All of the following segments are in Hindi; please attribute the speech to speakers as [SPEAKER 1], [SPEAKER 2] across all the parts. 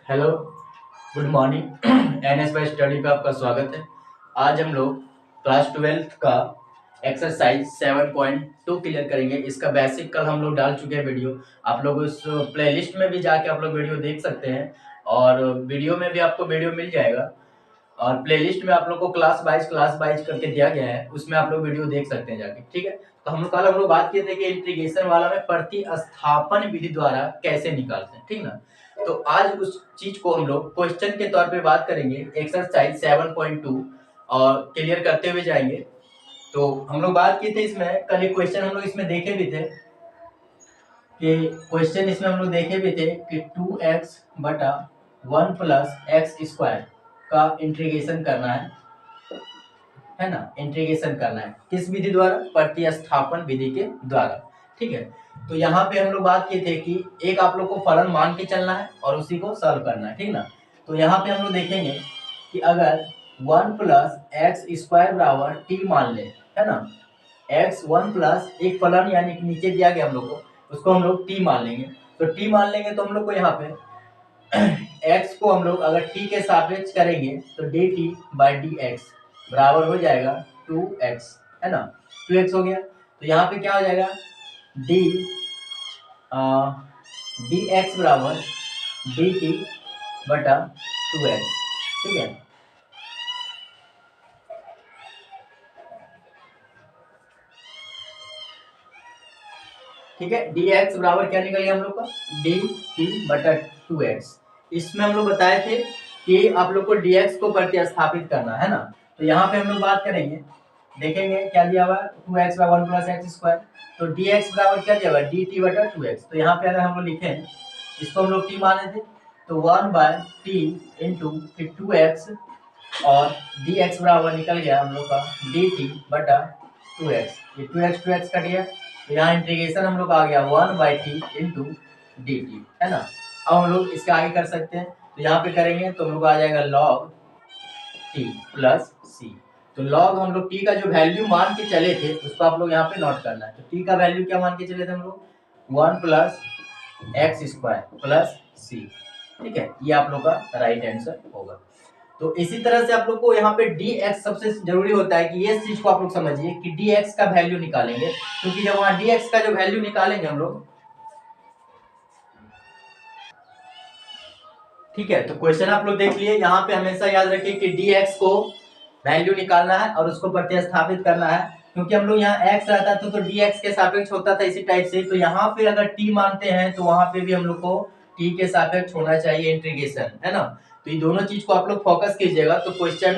[SPEAKER 1] Hello, good morning. NS bye study पे आपका स्वागत है। आज हम लोग क्लास 12th का एक्सरसाइज 7.2 क्लियर करेंगे। इसका बेसिक कल हम लोग डाल चुके हैं वीडियो। आप लोग उस प्लेलिस्ट में भी जाके आप लोग वीडियो देख सकते हैं और वीडियो में भी आपको वीडियो मिल जाएगा और प्लेलिस्ट में आप लोग को क्लास वाइज करके दिया गया है, उसमें आप लोग वीडियो देख सकते हैं जाके। ठीक है, तो हम लोग बात किए थे कि इंटीग्रेशन वाला में प्रतिस्थापन विधि द्वारा कैसे निकालते हैं। ठीक ना, तो आज उस चीज को हम लोग क्वेश्चन के तौर पे बात करेंगे। एक्सरसाइज 7.2 और क्लियर करते हुए जाएंगे। तो हम लोग बात किए थे इसमें, कल एक क्वेश्चन हम लोग इसमें देखे भी थे कि क्वेश्चन इसमें हम लोग देखे भी थे कि 2x बटा 1 प्लस एक्स स्क्वायर का इंटीग्रेशन करना है ना। इंटीग्रेशन करना है किस विधि द्वारा? प्रतिस्थापन विधि के द्वारा। ठीक है, तो यहाँ पे हम लोग बात किए थे कि एक आप लोग को फलन मान के चलना है और उसी को सॉल्व करना है। ठीक ना, तो यहाँ पे हम लोग देखेंगे कि अगर 1 प्लस एक्स स्क्वायर बराबर टी मान ले, है ना। एक्स 1 प्लस एक फलन यानी कि नीचे दिया गया हम लोग को, उसको हम लोग टी मान लेंगे। तो टी मान लेंगे तो हम लोग को यहाँ पे x को हम लोग अगर t के सापेक्ष करेंगे तो D T by D x बराबर हो जाएगा 2x, है ना। 2x हो गया, तो यहाँ पे क्या हो जाएगा डी डी एक्स बराबर डी टी बटा 2x। ठीक है, ठीक है, डी एक्स बराबर क्या निकल गया हम लोग का डी टी बटा 2x। इसमें हम लोग बताए थे कि आप लोग को dx को प्रतिस्थापित करना है ना। तो यहाँ पे हम लोग बात करेंगे, देखेंगे क्या दिया हुआ है 2x by 1 plus x square. तो dx बराबर क्या दिया हुआ है dt बटा 2x। तो यहाँ पे अगर हम लोग लिखें, इसको हम लोग t माने थे, तो 1 बाय टी इंटू फिर 2x और dx बराबर निकल गया हम लोग का dt बटा 2x। ये 2x कट गया, तो यहाँ इंटीग्रेशन हम लोग आ गया 1 by T into d T, है ना। अब हम लोग इसके आगे कर सकते हैं, तो यहाँ पे करेंगे तो हम लोग आ जाएगा log टी प्लस सी। तो log हम लोग टी का जो वैल्यू मान के चले थे उसको आप लोग यहाँ पे नोट करना है। तो टी का वैल्यू क्या मान के चले थे हम लोग 1 plus x square plus C. ठीक है, ये आप लोग का राइट आंसर होगा। तो इसी तरह से आप लोग को यहाँ पे dx सबसे जरूरी होता है कि ये चीज को आप लोग समझिए कि dx का वैल्यू निकालेंगे, क्योंकि जब वहां dx का जो वैल्यू निकालेंगे हम लोग, ठीक है। तो क्वेश्चन आप लोग देख लिए, यहाँ पे हमेशा याद रखिए कि dx को वैल्यू निकालना है और उसको प्रतिस्थापित करना है। क्योंकि हम लोग यहाँ x रहता था तो dx के सापेक्ष होता था इसी टाइप से। तो यहाँ पे अगर t मानते हैं तो वहां पे भी हम लोग को t के सापेक्ष होना चाहिए इंटीग्रेशन, है ना। तो ये दोनों चीज को आप लोग फोकस कीजिएगा तो क्वेश्चन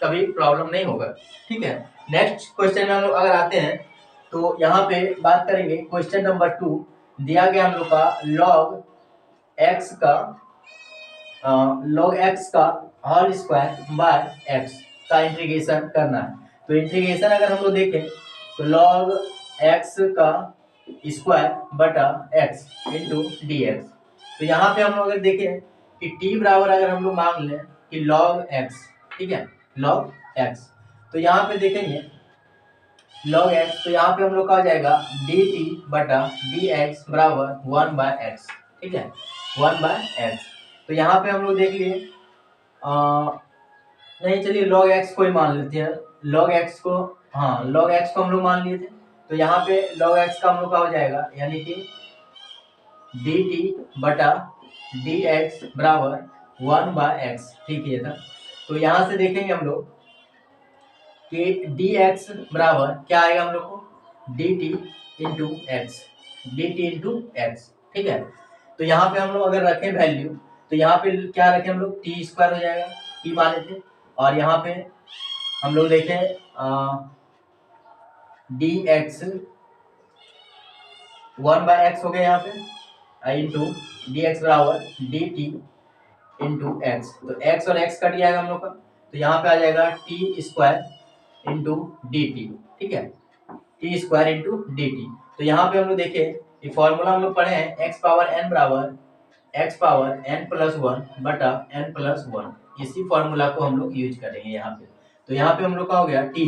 [SPEAKER 1] कभी प्रॉब्लम नहीं होगा। ठीक है, नेक्स्ट क्वेश्चन में हम लोग अगर आते हैं तो यहाँ पे बात करेंगे क्वेश्चन नंबर 2। दिया गया हम लोग का log x का होल स्क्वायर बाय एक्स का इंटीग्रेशन करना है। तो इंटीग्रेशन अगर हम लोग देखें तो log x का स्क्वायर बटा x इंटू डी एक्स। तो यहाँ पे हम लोग अगर देखें कि t बराबर अगर हम लोग मान लें कि log x, ठीक है, log x, तो यहाँ पे देखेंगे log x, तो यहाँ पे हम लोग का आ जाएगा dt बटा dx बराबर 1 बाय एक्स। ठीक है, 1 बाय एक्स। तो यहाँ पे हम लोग देख लिए नहीं, चलिए log x को ही मान लेते हैं। log x को, हाँ, log x को हम लोग मान लिए थे। तो यहाँ पे log x का हम लोग का हो जाएगा यानी कि dt बटा dx बराबर 1 बाय एक्स। ठीक है, था। तो यहाँ से देखेंगे हम लोग कि dx बराबर क्या आएगा हम लोग को dt into x, dt into x. ठीक है, तो यहाँ पे हम लोग अगर रखें वैल्यू तो यहाँ पे क्या रखें हम लोग टी स्क्वायर हो जाएगा, टी माने थे, और यहाँ पे हम लोग देखें डी एक्स 1 बाय एक्स हो गया यहाँ पे इंटू डी एक्स बराबर डी टी इंटू एक्स। तो एक्स और एक्स कट जाएगा हम लोग का, तो यहाँ पे आ जाएगा T square into d t. ठीक है, T square into d t. तो यहाँ पे हम लोग देखें ये फॉर्मूला हम लोग पढ़े हैं एक्स पावर एन बराबर एक्स पावर एन प्लस 1 बटा एन प्लस 1। इसी फॉर्मूला को हम लोग यूज करेंगे यहाँ पे। तो यहाँ पे हम लोग का हो गया टी,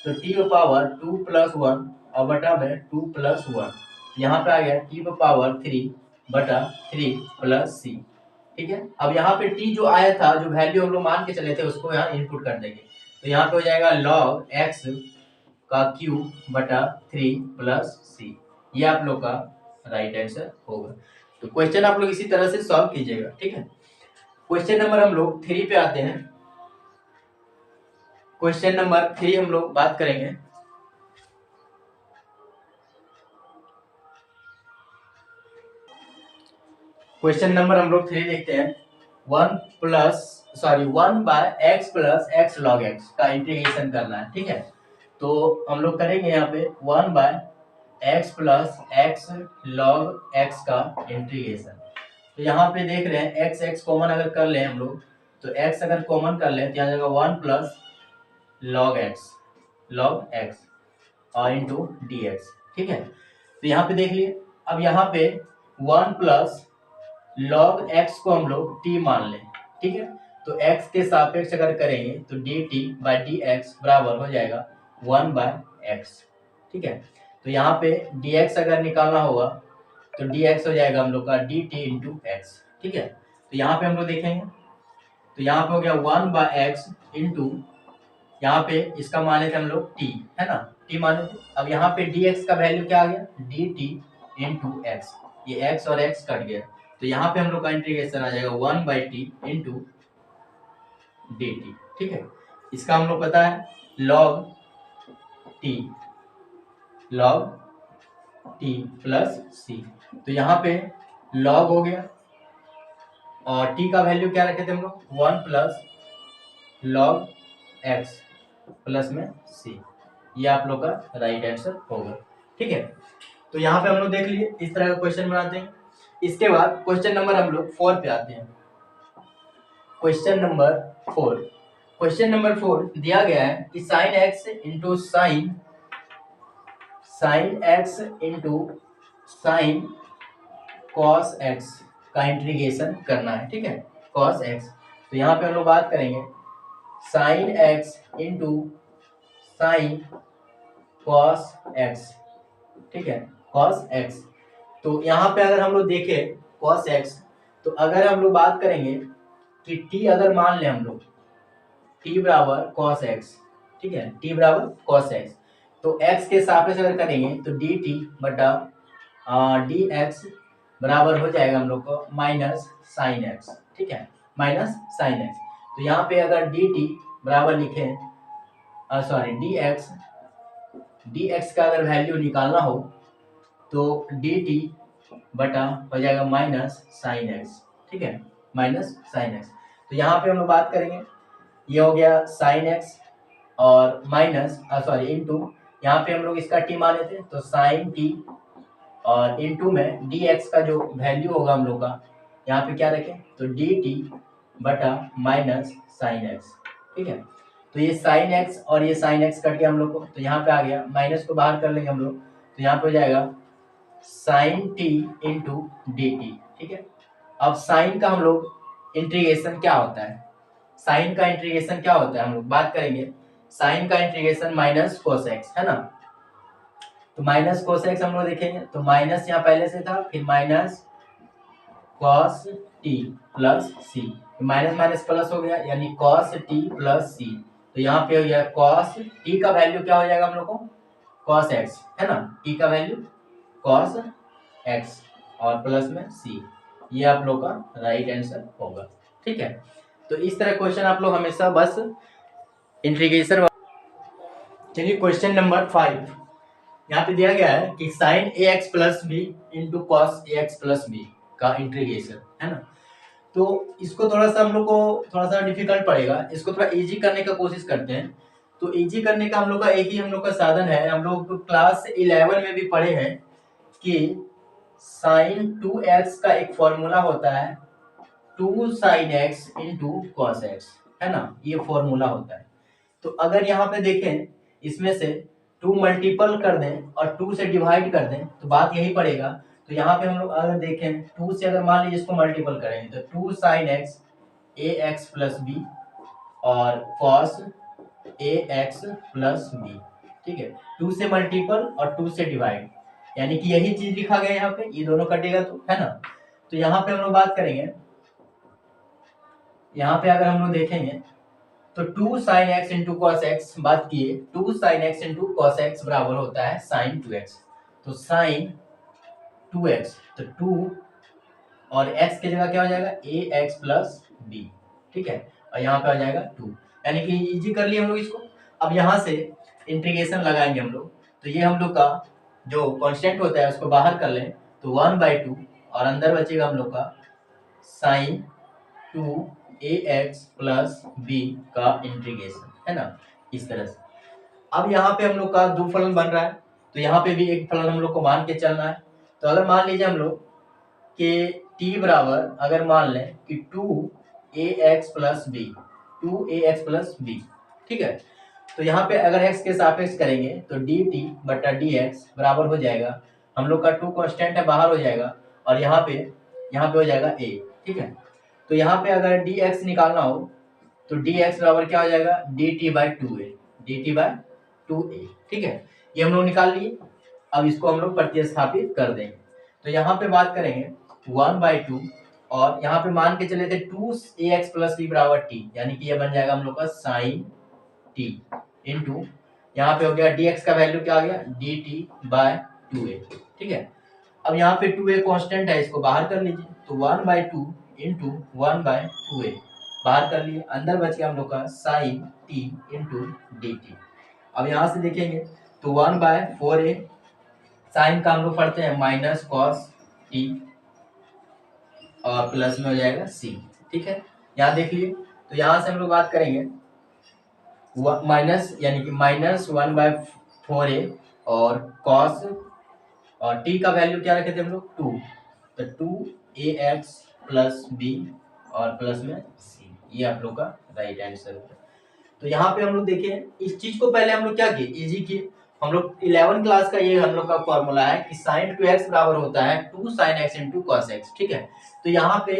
[SPEAKER 1] तो टी पावर 2 प्लस 1 और बटा में 2 प्लस 1। यहाँ पे आ गया टी पावर 3 बटा 3 प्लस सी। ठीक है। अब यहाँ पे टी जो आया था, जो वैल्यू हम लोग मान के चले थे, उसको यहाँ इनपुट कर देंगे। तो यहाँ पे हो जाएगा log x का क्यूब बटा 3 प्लस सी। ये आप लोग का राइट आंसर होगा। तो क्वेश्चन आप लोग इसी तरह से सॉल्व कीजिएगा, ठीक है। क्वेश्चन नंबर हम लोग 3 पे आते हैं। क्वेश्चन नंबर 3 हम लोग बात करेंगे। क्वेश्चन नंबर हम लोग 3 देखते हैं। 1 by x plus x log x का इंटीग्रेशन करना है, ठीक है। तो हम लोग करेंगे यहाँ पे 1 by x plus x log x का इंटीग्रेशन। तो यहाँ पे देख रहे हैं एक्स एक्स कॉमन अगर कर ले हम लोग, तो एक्स अगर कॉमन कर ले तो यहाँ जाएगा 1 प्लस लॉग एक्स और इंटू डी एक्स, ठीक है। तो यहाँ पे देख लिए। अब यहाँ पे 1 प्लस log x को हम लोग t मान लें, ठीक है। तो x के सापेक्ष अगर करेंगे तो dt बाई डी एक्स बराबर हो जाएगा 1 बाय एक्स, ठीक है। तो यहाँ पे dx अगर निकालना होगा तो dx हो जाएगा हम लोग का dt इंटू एक्स, ठीक है। तो यहाँ पे हम लोग देखेंगे तो यहाँ पे हो गया 1 बाय एक्स इंटू, यहाँ पे इसका माने थे हम लोग t, है ना, t माने थे। अब यहाँ पे dx का वैल्यू क्या आ गया, dt इंटू एक्स। ये x और x कट गया, तो यहाँ पे हम लोग का इंटीग्रेशन आ जाएगा 1 by T into d t, ठीक है। इसका हम लोग पता है log टी प्लस सी। तो यहाँ पे log हो गया और t का वैल्यू क्या रखे थे हम लोग, 1 प्लस log x प्लस में c। ये आप लोग का राइट आंसर होगा, ठीक है। तो यहाँ पे हम लोग देख लिए, इस तरह का क्वेश्चन बनाते हैं। इसके बाद क्वेश्चन नंबर हम लोग 4 पे आते हैं। क्वेश्चन नंबर 4, क्वेश्चन नंबर 4 दिया गया है कि sine x into sine cos x का इंटीग्रेशन करना है, ठीक है, कॉस एक्स। तो यहाँ पे हम लोग बात करेंगे sine x into sine cos x, ठीक है, कॉस एक्स। तो यहाँ पे अगर हम लोग देखें cos x, तो अगर हम लोग बात करेंगे कि t अगर मान ले हम लोग t बराबर cos x, ठीक है, t बराबर cos x, तो x के सापेक्ष अगर करेंगे तो dt बटा dx बराबर हो जाएगा हम लोग को माइनस साइन x, ठीक है, माइनस साइन x। तो यहाँ पे अगर dt बराबर लिखे dx का अगर वैल्यू निकालना हो तो dt बटा हो जाएगा माइनस साइन एक्स, ठीक है, माइनस साइन एक्स। तो यहाँ पे हम लोग बात करेंगे, ये हो गया साइन एक्स और माइनस इंटू, यहाँ पे हम लोग इसका टी माने थे तो साइन टी और इंटू में डी एक्स का जो वैल्यू होगा हम लोग का यहाँ पे क्या रखें तो डी टी बटा माइनस साइन एक्स, ठीक है। तो ये साइन एक्स और ये साइन एक्स कट गया हम लोग को, तो यहाँ पे आ गया, माइनस को बाहर कर लेंगे हम लोग, तो यहाँ पे हो जाएगा sine t into d t, ठीक है। अब साइन का हम लोग इंटीग्रेशन क्या होता है, साइन का इंटीग्रेशन क्या होता है हम लोग बात करेंगे। साइन का इंटीग्रेशन माइनस कोस एक्स, है ना। तो माइनस कोस एक्स हम लोग देखेंगे तो माइनस यहाँ पहले से था, फिर माइनस कॉस टी प्लस सी, माइनस माइनस प्लस हो गया यानी कॉस टी प्लस सी। तो यहाँ पे हो गया कॉस टी का वैल्यू क्या हो जाएगा हम लोग को, कॉस एक्स, है ना, टी का वैल्यू cos x और प्लस में c। ये आप लोग का राइट आंसर होगा, ठीक है। तो इस तरह क्वेश्चन आप लोग हमेशा बस इंटीग्रेशन। चलिए क्वेश्चन नंबर 5, यहाँ पे दिया गया है कि sine A X plus B into cos A X plus B का इंटीग्रेशन, है ना। तो इसको थोड़ा सा हम लोग को थोड़ा सा डिफिकल्ट पड़ेगा, इसको थोड़ा इजी करने का कोशिश करते हैं। तो इजी करने का हम लोग का एक ही हम लोग का साधन है, हम लोग क्लास 11 में भी पढ़े हैं कि साइन 2x का एक फॉर्मूला होता है 2 sin x into cos x, है ना, ये फॉर्मूला होता है। तो अगर यहाँ पे देखें इसमें से 2 मल्टीपल कर दें और 2 से डिवाइड कर दें तो बात यही पड़ेगा। तो यहाँ पे हम लोग अगर देखें 2 से अगर मान लीजिए इसको मल्टीपल करेंगे तो 2 sin x ए एक्स प्लस बी और cos A X plus B, ठीक है, 2 से मल्टीपल और 2 से डिवाइड, यानी कि यही चीज लिखा गया यहाँ पे, ये दोनों कटेगा तो, है ना। तो यहाँ पे हम लोग बात करेंगे यहाँ पे अगर हम लोग देखेंगे तो 2 sin x into cos x बात किए, 2 sin x into cos x बराबर होता है sin 2x। तो sin 2x, तो 2 और x की जगह क्या हो जाएगा ax प्लस b, ठीक है, और यहाँ पे आ जाएगा 2, यानी कि इजी कर लिए हम लोग इसको। अब यहाँ से इंटीग्रेशन लगाएंगे हम लोग, तो ये हम लोग का जो कांस्टेंट होता है उसको बाहर कर लें तो 1/2 और अंदर बचेगा हम लोग का साइन 2ax प्लस b का इंटीग्रेशन, है ना, इस तरह से। अब यहाँ पे हम लोग का दो फलन बन रहा है, तो यहाँ पे भी एक फलन हम लोग को मान के चलना है। तो अगर मान लीजिए हम लोग कि t बराबर अगर मान लें कि 2ax plus B, 2ax plus B, ठीक है, तो यहाँ पे अगर x के सापेक्ष करेंगे तो dt बटा dx बराबर हो जाएगा, हम लोग का 2 कांस्टेंट है बाहर हो जाएगा, और यहाँ पे हो जाएगा a, ठीक है। तो यहाँ पे अगर dx निकालना हो तो dx बराबर क्या हो जाएगा dt by 2a, dt by 2a, ठीक है, ये हम लोग निकाल लिए। अब इसको हम लोग प्रतिस्थापित कर देंगे, तो यहाँ पे बात करेंगे 1/2 और यहाँ पे मान के चले थे 2ax प्लस b बराबर t, यानी कि ये बन जाएगा हम लोग का साइन t इंटू यहाँ पे हो गया dx का वैल्यू क्या आ गया dt बाय 2a, ठीक है। अब यहाँ पे 2a कांस्टेंट है, इसको बाहर कर लीजिए, तो 1/2 इंटू 1/2a बाहर कर लिए, अंदर बच गया हम लोग का साइन t इंटू dt। अब यहाँ से देखेंगे तो 1/4a, साइन का हम लोग पढ़ते हैं माइनस कॉस t और प्लस में हो जाएगा c, ठीक है। यहाँ देख लिए, तो यहाँ से हम लोग बात करेंगे माइनस, यानी कि माइनस 1/4a और कॉस और t का वैल्यू क्या रखे थे हम लोग 2, तो 2ax प्लस b और प्लस में c, ये आप लोग का राइट आंसर होगा। तो यहाँ पे हम लोग देखें इस चीज को पहले हम लोग क्या किए इजी किए, हम लोग 11 क्लास का ये हम लोग का फॉर्मूला है कि sin 2x बराबर होता है 2 sin x into cos x, ठीक है। तो यहाँ पे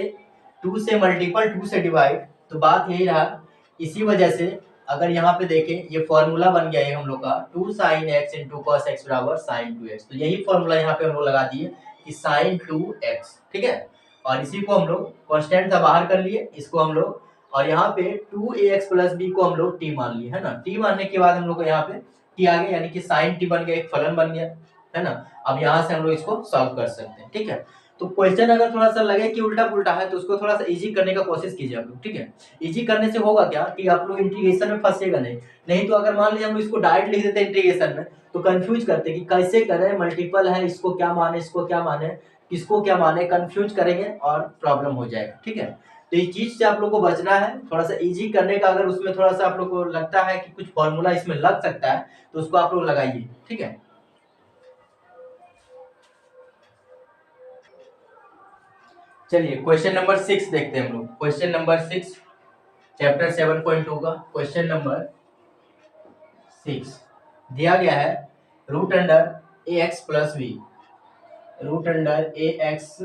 [SPEAKER 1] 2 से मल्टीपल 2 से डिवाइड, तो बात यही रहा, इसी वजह से अगर यहाँ पे देखें ये फॉर्मूला बन गया है हम लोग का 2 sin x into cos x बराबर sin 2x, तो यही फॉर्मूला यहाँ पे हम लोग लगा दिए कि sin 2x, ठीक है, और इसी को हम लोग कांस्टेंट था बाहर कर लिए, इसको हम लोग, और यहाँ पे 2ax प्लस b को हम लोग t मान लिए, है ना, t मानने के बाद हम लोग को यहाँ पे t आ गया, यानी कि sin t बन गया, एक फलन बन गया, है ना। अब यहाँ से हम लोग इसको सॉल्व कर सकते हैं, ठीक है। तो क्वेश्चन अगर थोड़ा सा लगे कि उल्टा पुल्टा है तो उसको थोड़ा सा इजी करने का कोशिश कीजिए आप लोग, ठीक है। इजी करने से होगा क्या कि आप लोग इंटीग्रेशन में फंसेगा नहीं तो अगर मान लीजिए हम लोग इसको डायरेक्ट लिख देते इंटीग्रेशन में तो कंफ्यूज करते कि कैसे करें, मल्टीपल है इसको क्या माने, इसको क्या माने, किसको क्या माने, कंफ्यूज करेंगे और प्रॉब्लम हो जाएगा, ठीक है। तो इस चीज से आप लोग को बचना है, थोड़ा सा इजी करने का, अगर उसमें थोड़ा सा आप लोग को लगता है कि कुछ फॉर्मूला इसमें लग सकता है तो उसको आप लोग लगाइए, ठीक है। चलिए क्वेश्चन नंबर 6 देखते हैं हम लोग, क्वेश्चन नंबर 6 चैप्टर 7.2 का क्वेश्चन नंबर 6 दिया गया है root under A X plus B, root under A X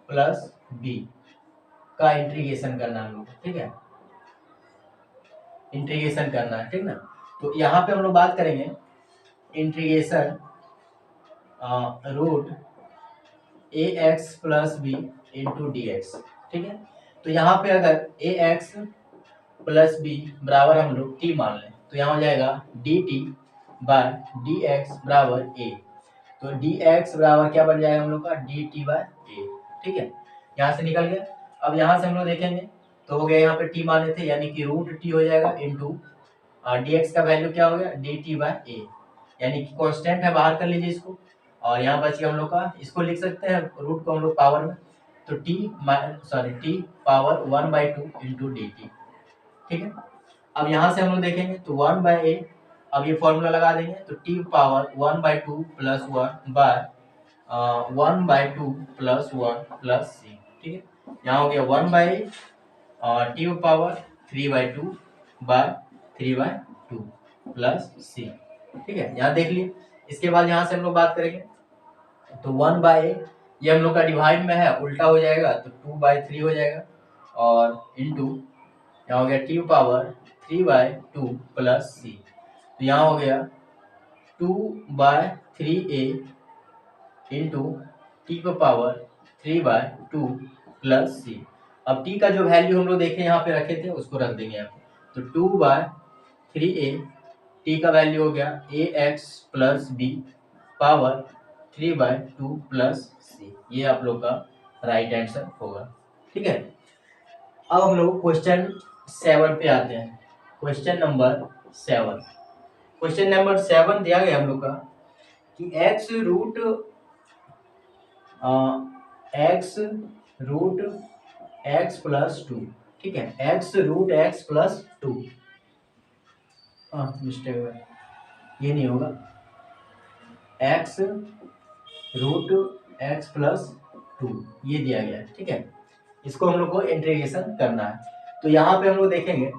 [SPEAKER 1] plus B का इंटीग्रेशन करना है हम लोग, ठीक है, इंटीग्रेशन करना है, ठीक ना। तो यहाँ पे हम लोग बात करेंगे integration root A X plus B into D X, ठीक है। तो यहाँ पे अगर ए एक्स प्लस बी बराबर हम लोग टी मान लें तो यहाँ हो जाएगा d t by d x बराबर ए, तो डी एक्स बराबर क्या बन जाएगा हम लोग का डी टी बाय ए, ठीक है, यहाँ से निकल गया। अब यहाँ से हम लोग देखेंगे तो हो गया, यहाँ पे टी माने थे यानी कि रूट टी हो जाएगा इंटू डी एक्स का वैल्यू क्या हो गया डी टी बाय ए, यानी कि कॉन्स्टेंट है बाहर कर लीजिए इसको, और यहाँ बच गया हम लोग का, इसको लिख सकते हैं रूट को हम लोग पावर में, तो T power 1/2 into d t, ठीक है। अब यहाँ से हम लोग देखेंगे तो 1/a, अब ये फॉर्मूला लगा देंगे तो t power 1/2 plus 1 by 1/2 plus 1 plus c, ठीक है। यहाँ हो गया 1/a t power 3/2 by 3/2 plus c, ठीक है, यहाँ देख लिए। इसके बाद यहाँ से हम लोग बात करेंगे तो 1/a ये हम लोग का डिवाइड में है, उल्टा हो जाएगा तो 2/3 हो जाएगा, और इंटू यहाँ हो गया टी पावर 3/2 प्लस सी, तो यहाँ हो गया 2/3a इंटू टी को पावर 3/2 प्लस सी, अब टी का जो वैल्यू हम लोग देखे यहाँ पे रखे थे उसको रख देंगे यहाँ पे। तो 2/3a, टी का वैल्यू हो गया ax plus B power 3/2 plus सी। ये आप लोग का राइट आंसर होगा। ठीक है, अब हम लोग क्वेश्चन 7 पे आते हैं। क्वेश्चन नंबर 7, क्वेश्चन नंबर 7 दिया गया हम लोग का कि x प्लस 2। ठीक है, x प्लस 2, मिस्टेक हुआ, ये नहीं होगा, x प्लस 2 ये दिया गया है। ठीक है, इसको हम लोग को इंटीग्रेशन करना है। तो यहाँ पे हम लोग देखेंगे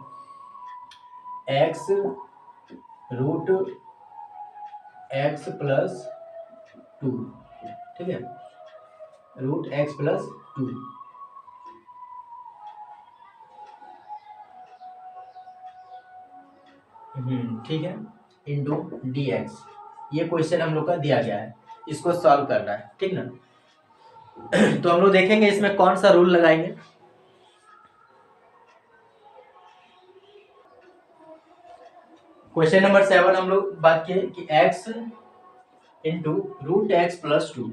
[SPEAKER 1] x प्लस 2। ठीक है, x प्लस 2, ठीक है, इंटू dx। ये क्वेश्चन हम लोग का दिया गया है, इसको सॉल्व करना है। ठीक ना, तो हम लोग देखेंगे इसमें कौन सा रूल लगाएंगे। क्वेश्चन नंबर 7 हम लोग बात किए कि x इंटू x प्लस 2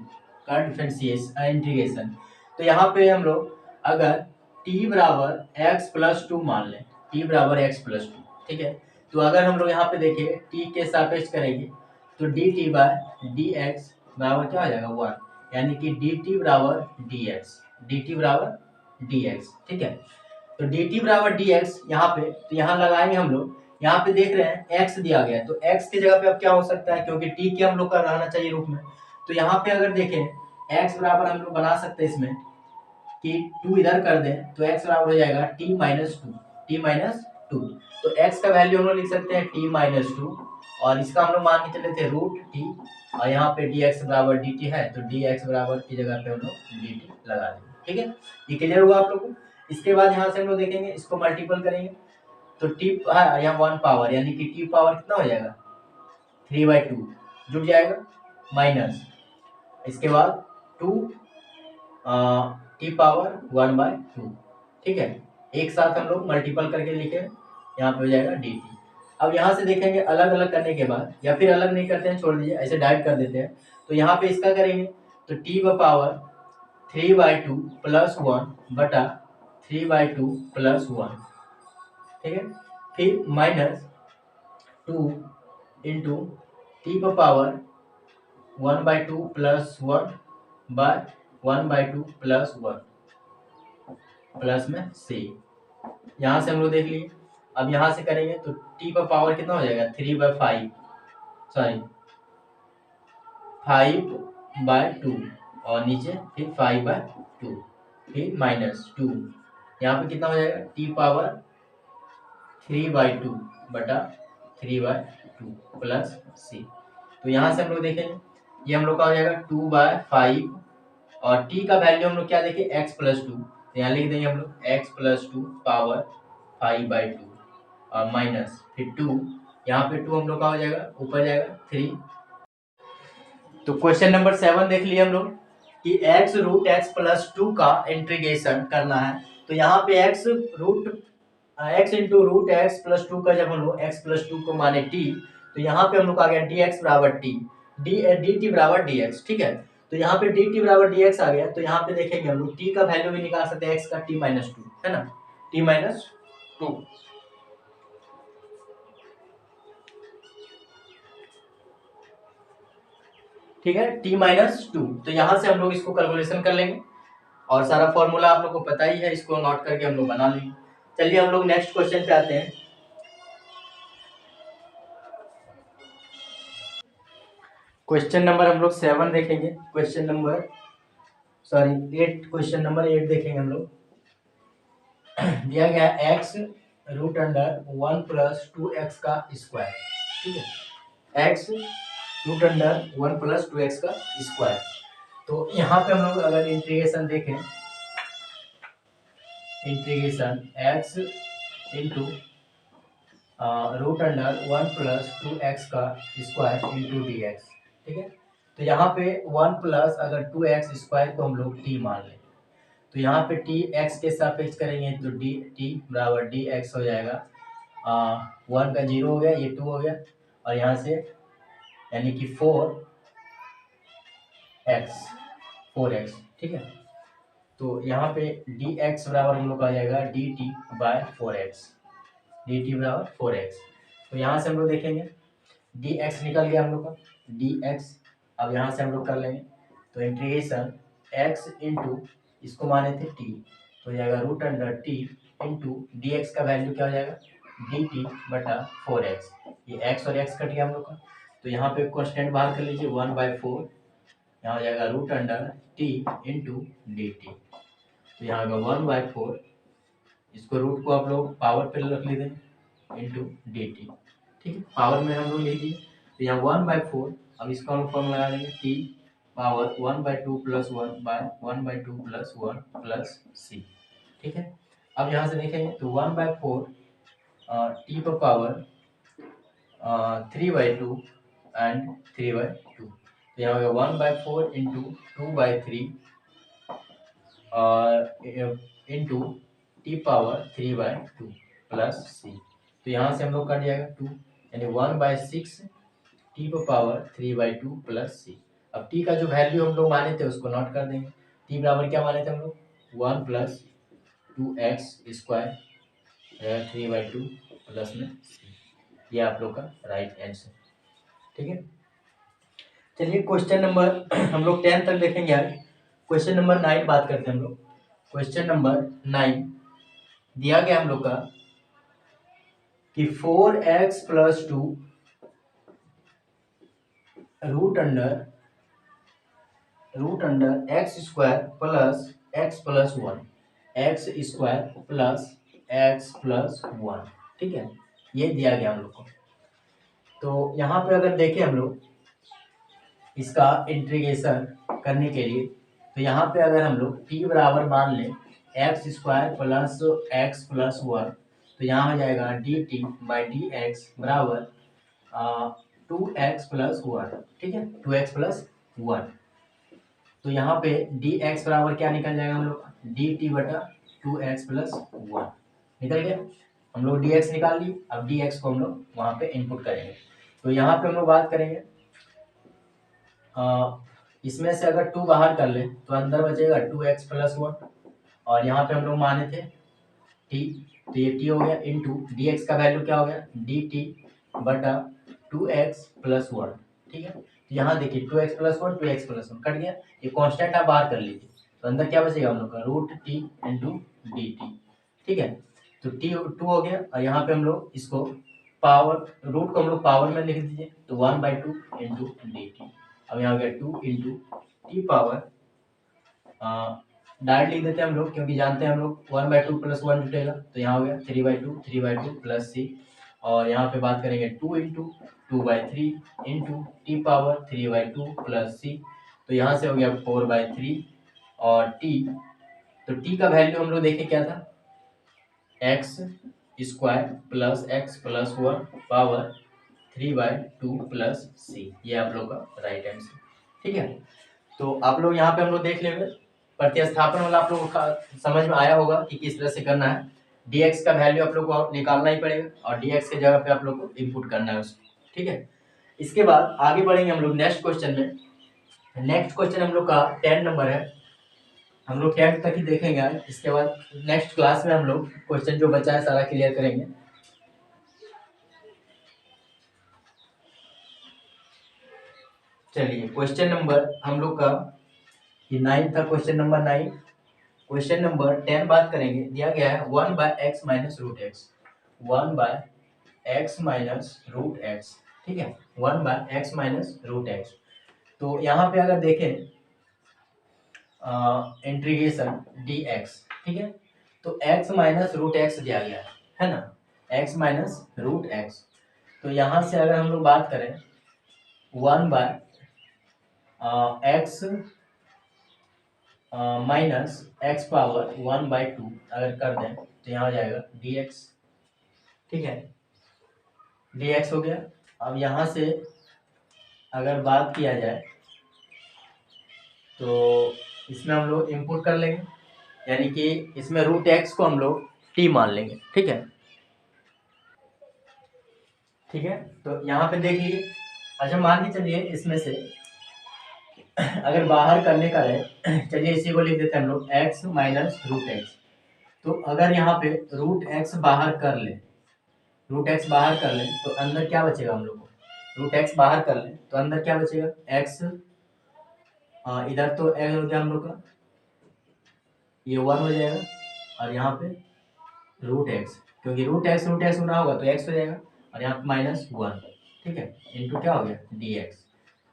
[SPEAKER 1] का डिफरेंशिएशन इंटीग्रेशन। तो यहाँ पे हम लोग अगर t बराबर x प्लस 2 मान लें, t बराबर x प्लस 2, ठीक है, तो अगर हम लोग यहाँ पे देखें t के सापेक्ष करेंगे तो dt बाय dx बराबर क्या हो जाएगा 1, यानी कि dt बराबर dx। ठीक है, तो dt बराबर dx यहाँ पे, तो यहाँ लगाएंगे हम लोग। यहाँ पे देख रहे हैं x दिया गया है, तो x की जगह पे अब क्या हो सकता है, क्योंकि t के हम लोग का रहना चाहिए रूप में। तो यहाँ पे अगर देखें x बराबर हम लोग बना सकते हैं इसमें कि 2 इधर कर दें तो x बराबर हो जाएगा t माइनस 2। तो x का वैल्यू हम लोग लिख सकते हैं t माइनस 2, और इसका हम लोग मान के चले थे रूट t, और यहाँ पे dx बराबर dt है, तो dx बराबर की जगह पे हम लोग dt लगा देंगे। ठीक है, ये क्लियर हुआ आप लोग को। इसके बाद यहाँ से हम लोग देखेंगे, इसको मल्टीपल करेंगे तो t यहाँ 1 पावर, यानी कि t पावर कितना हो जाएगा 3/2 जुड़ जाएगा, माइनस इसके बाद 2 t पावर 1/2। ठीक है, एक साथ हम लोग मल्टीपल करके लिखे, यहाँ पे हो जाएगा dt। अब यहाँ से देखेंगे अलग अलग करने के बाद, या फिर अलग नहीं करते हैं, छोड़ दीजिए, ऐसे डाइट कर देते हैं। तो यहाँ पे इसका करेंगे तो t पावर 3/2 प्लस 1 बटा 3/2 प्लस 1। ठीक है, फिर minus 2 into t power 1/2 plus 1 by 1/2 plus 1 plus में c। यहाँ से हम लोग देख लिए। अब यहाँ से करेंगे तो t का पावर कितना हो जाएगा 3/5, सॉरी 5/2, और नीचे फिर 5/2, फिर माइनस 2, यहाँ पे कितना हो जाएगा t पावर 3/2 बटा 3/2 प्लस c। तो यहाँ से हम लोग देखेंगे ये हम लोग का हो जाएगा 2/5, और t का वैल्यू हम लोग क्या देखें x प्लस 2, तो यहाँ लिख देंगे हम लोग x प्लस 2 पावर 5/2, और माइनस फिर 2, यहाँ पे 2 हम लोग का हो जाएगा ऊपर जाएगा 3। तो क्वेश्चन नंबर 7 देख लिए हम लोग कि x प्लस 2 का इंटीग्रेशन करना है। तो यहाँ पे x इंटू x प्लस 2 का जब हम लोग x प्लस 2 को माने t, तो यहाँ पे हम लोग आ गया dx बराबर t, dt बराबर dx। ठीक है, तो यहाँ पे dt बराबर dx आ गया, तो यहाँ पे देखेंगे हम लोग t का वैल्यू भी निकाल सकते हैं, x का t माइनस 2 है ना, t माइनस 2। ठीक है, t माइनस 2। तो यहाँ से हम लोग इसको कैलकुलेशन कर लेंगे, और सारा फॉर्मूला आप लोग को पता ही है, इसको नोट करके हम लोग बना लेंगे। चलिए हम लोग नेक्स्ट क्वेश्चन पे आते हैं। क्वेश्चन नंबर हम लोग 7 देखेंगे, क्वेश्चन नंबर 8 देखेंगे हम लोग। दिया गया x root under 1 plus 2x का स्क्वायर। ठीक है, x root under 1 plus 2x का स्क्वायर। तो यहाँ पे हम लोग अगर इंटीग्रेशन देखें, integration x into root under 1 plus 2x का स्क्वायर इंटू dx। ठीक है, तो यहाँ पे 1 प्लस अगर 2x स्क्वायर को हम लोग t मान लें, तो यहाँ पे टी एक्स के सापेक्ष करेंगे तो डी टी बराबर डी एक्स हो जाएगा। 1 का 0 हो गया, ये 2 हो गया, और यहाँ से यानी कि 4x, ठीक है। तो यहाँ पे डी एक्स बराबर हम लोग का आ जाएगा d t by 4x, d t बराबर 4x। तो यहाँ से हम लोग देखेंगे डी एक्स निकल गया हम लोग का, डी एक्स। अब यहाँ से हम लोग कर लेंगे तो इंटीग्रेशन x इंटू इसको माने थे t, तो हो जाएगा root under t into D x का वैल्यू क्या हो जाएगा डी टी बटा 4x। ये x और x कट गया हम लोग का, तो यहाँ पे कॉन्स्टेंट बाहर कर लीजिए 1/4, यहाँ हो जाएगा root under t into d t. तो यहाँ होगा 1/4, इसको रूट को आप लोग पावर पे रख लीजिए इंटू डी टी, ठीक है। पावर में हम लोग लिख दिए, तो यहाँ 1/4। अब इसका हम फॉर्म लगा देंगे T power 1/2 plus 1/2 plus 1 plus C, ठीक है। अब यहाँ से देखेंगे तो 1/4 टी पर पावर 3/2 एंड 3/2, तो यहाँ होगा 1/4 into 2/3 into t power 3/2 plus c. तो यहाँ से हम लोग कट जाएगा 2, यानी 1/6 टी पर पावर 3/2 प्लस सी। अब टी का जो वैल्यू हम लोग माने थे उसको नोट कर देंगे। टी बराबर क्या माने थे हम लोग 1 प्लस 2x स्क्वायर 3/2 प्लस में सी। ये आप लोग का राइट आंसर, ठीक है। चलिए क्वेश्चन नंबर हम लोग 10 तक देखेंगे आज। क्वेश्चन नंबर 9 बात करते हैं हम लोग। क्वेश्चन नंबर 9 दिया गया हम लोग का कि 4x plus 2 root under x square plus 1, x square plus x plus 1, ठीक है। ये दिया गया हम लोग को। तो यहाँ पे अगर देखें हम लोग इसका इंटीग्रेशन करने के लिए, तो यहाँ पे अगर हम लोग t बराबर मान लें x square plus x plus 1, तो यहाँ हो जाएगा d T by D x बराबर 2x प्लस 1, ठीक है, 2x प्लस 1। तो यहाँ पे डी एक्स बराबर क्या निकल जाएगा हम लोग डी टी बटा 2x प्लस 1 निकल गया। हम लोग डी एक्स निकाल लिए, अब डी एक्स को हम लोग वहाँ पे इनपुट करेंगे। तो यहाँ पे हम लोग बात करेंगे इसमें से अगर 2 बाहर कर ले तो अंदर बचेगा 2x प्लस 1, और यहाँ पे हम लोग माने थे t, तो ये t हो गया इंटू डी एक्स का वैल्यू क्या हो गया डी टी बटा 2x प्लस 1, ठीक है। तो यहाँ देखिए 2x plus 1 2x plus 1 cut गया, ये कांस्टेंट आप बाहर कर लीजिए, तो अंदर क्या बचेगा हम लोग का root t into d t, ठीक है। तो टी 2 हो गया, और यहाँ पे हम लोग इसको पावर रूट को हम लोग पावर में लिख दीजिए, तो 1/2 इंटू डी टी। अब यहाँ हो गया 2 इंटू टी पावर डायरेक्ट लिख देते हैं हम लोग, क्योंकि जानते हैं हम लोग 1/2 प्लस 1 जुटेगा, तो यहाँ हो गया 3/2 प्लस सी। और यहाँ पे बात करेंगे 2 into 2/3 into t power 3/2 plus c, तो यहाँ से हो गया 4/3 और टी, तो टी का वैल्यू हम लोग देखे क्या था x square plus x plus 1 power 3/2 plus सी। ये आप लोग का राइट आंसर, ठीक है। तो आप लोग यहाँ पे हम लोग देख लेंगे प्रतिस्थापन वाला आप लोगों का समझ में आया होगा कि किस तरह से करना है। dx का वैल्यू आप लोग को निकालना ही पड़ेगा, और dx के जगह पे आप लोग को इनपुट करना है उसको, ठीक है। इसके बाद आगे बढ़ेंगे हम लोग नेक्स्ट क्वेश्चन में। नेक्स्ट क्वेश्चन हम लोग का 10 नंबर है, हम लोग 10 तक ही देखेंगे आज। इसके बाद नेक्स्ट क्लास में हम लोग क्वेश्चन जो बचा है सारा क्लियर करेंगे। चलिए क्वेश्चन नंबर हम लोग का ये 9 था, क्वेश्चन नंबर 9। क्वेश्चन नंबर 10 बात करेंगे, दिया गया है 1/x minus root x, 1/x minus root x, ठीक है, 1/x माइनस रूट एक्स। तो यहाँ पे अगर देखें इंटीग्रेशन dx, ठीक है, तो x माइनस रूट एक्स दिया गया है ना, x माइनस रूट एक्स। तो यहाँ से अगर हम लोग बात करें 1/x माइनस एक्स पावर 1/2 अगर कर दें तो यहाँ हो जाएगा dx, ठीक है, dx हो गया। अब यहाँ से अगर बात किया जाए तो इसमें हम लोग इनपुट कर लेंगे, यानी कि इसमें रूट एक्स को हम लोग टी मान लेंगे। ठीक है, ठीक है। तो यहाँ पे देख लीजिए, अच्छा मान के चलिए इसमें से अगर बाहर करने का रहे, चलिए इसी को लिख देते हैं हम लोग x माइनस रूट एक्स। तो अगर यहाँ पे रूट एक्स बाहर कर ले, रूट एक्स बाहर कर ले तो अंदर क्या बचेगा हम लोग को, रूट एक्स बाहर कर ले तो अंदर क्या बचेगा x, इधर तो x हो गया हम लोग का, ये 1 हो जाएगा, और यहाँ पे रूट एक्स, क्योंकि रूट एक्स गुना होगा तो x हो जाएगा, और यहाँ पे -1, ठीक है, इंटू क्या हो गया dx।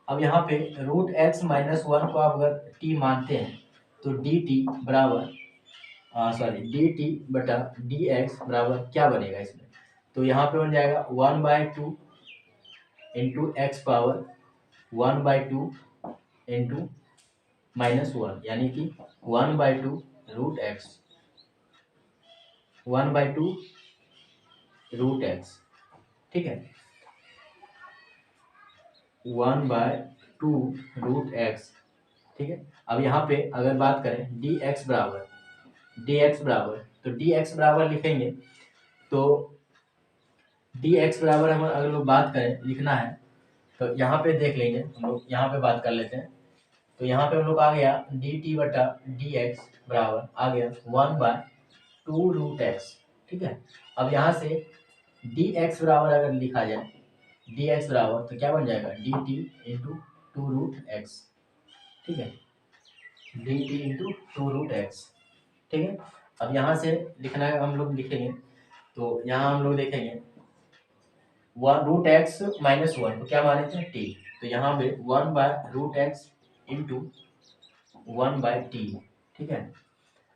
[SPEAKER 1] अब यहाँ पे रूट एक्स -1 को आप अगर t मानते हैं तो dt बराबर dt बटा dx बराबर क्या बनेगा इसमें, तो यहाँ पे बन जाएगा 1/2 इंटू एक्स पावर 1/2 इंटू -1, यानी कि 1/2 रूट एक्स, 1/2 रूट एक्स, ठीक है, 1/2 रूट एक्स, ठीक है। अब यहाँ पे अगर बात करें dx बराबर तो dx बराबर लिखेंगे, तो dx बराबर हम अगर लोग बात करें लिखना है तो यहाँ पे देख लेंगे, हम लोग यहाँ पे बात कर लेते हैं। तो यहाँ पे हम लोग आ गया dt बटा dx बराबर आ गया 1/2 रूट एक्स, ठीक है। अब यहाँ से dx बराबर अगर लिखा जाए, dx बराबर तो क्या बन जाएगा dt इंटू 2 रूट एक्स, ठीक है, dt इंटू 2 रूट एक्स, ठीक है। अब यहाँ से लिखना है, हम लोग लिखेंगे तो यहाँ हम लोग देखेंगे रूट एक्स -1 तो क्या माने थे t, तो यहाँ पे 1/√x इंटू 1/t, ठीक है,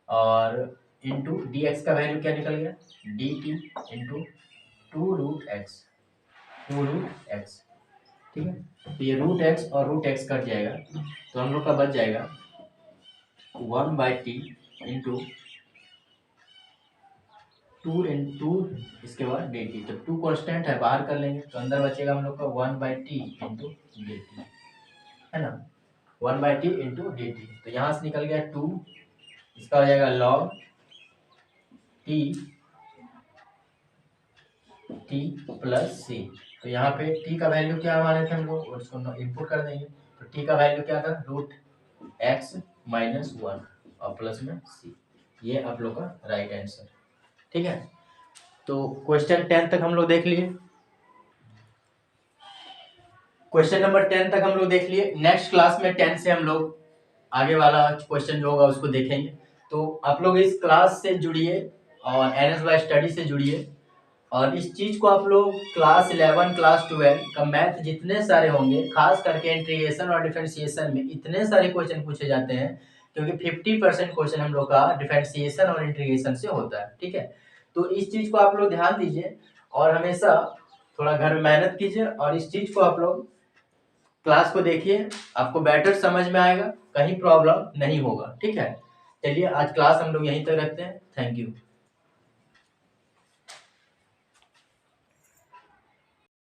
[SPEAKER 1] और इंटू dx का वैल्यू क्या निकल गया dt इंटू 2 रूट एक्स, ठीक है। तो ये रूट एक्स और रूट एक्स कट जाएगा तो हम लोग का बच जाएगा 1/t इंटू 2 इंटू इसके बाद dt, तो 2 कांस्टेंट है बाहर कर लेंगे तो अंदर बचेगा हम लोग का 1/t इंटू dt, है ना, 1/t इंटू dt। तो यहाँ से निकल गया 2, इसका हो जाएगा log t प्लस c। तो यहाँ पे t का वैल्यू क्या माने थे हम लोग, उसको इनपुट कर देंगे, तो t का वैल्यू क्या था √x -1 और प्लस में c, ये आप लोग का राइट आंसर, ठीक है। तो क्वेश्चन 10 तक हम लोग देख लिए, क्वेश्चन नंबर 10 तक हम लोग देख लिए। नेक्स्ट क्लास में 10 से हम लोग आगे वाला क्वेश्चन जो होगा उसको देखेंगे। तो आप लोग इस क्लास से जुड़िए और NS स्टडी से जुड़िए, और इस चीज को आप लोग क्लास 11 क्लास 12 का मैथ जितने सारे होंगे, खास करके इंटीग्रेशन और डिफरेंशिएशन में इतने सारे क्वेश्चन पूछे जाते हैं, क्योंकि 50% क्वेश्चन हम लोग का डिफरेंशिएशन और इंटीग्रेशन से होता है, ठीक है। तो इस चीज को आप लोग ध्यान दीजिए और हमेशा थोड़ा घर में मेहनत कीजिए, और इस चीज को आप लोग क्लास को देखिए, आपको बेटर समझ में आएगा, कहीं प्रॉब्लम नहीं होगा, ठीक है। चलिए आज क्लास हम लोग यहीं तक रखते हैं, थैंक यू।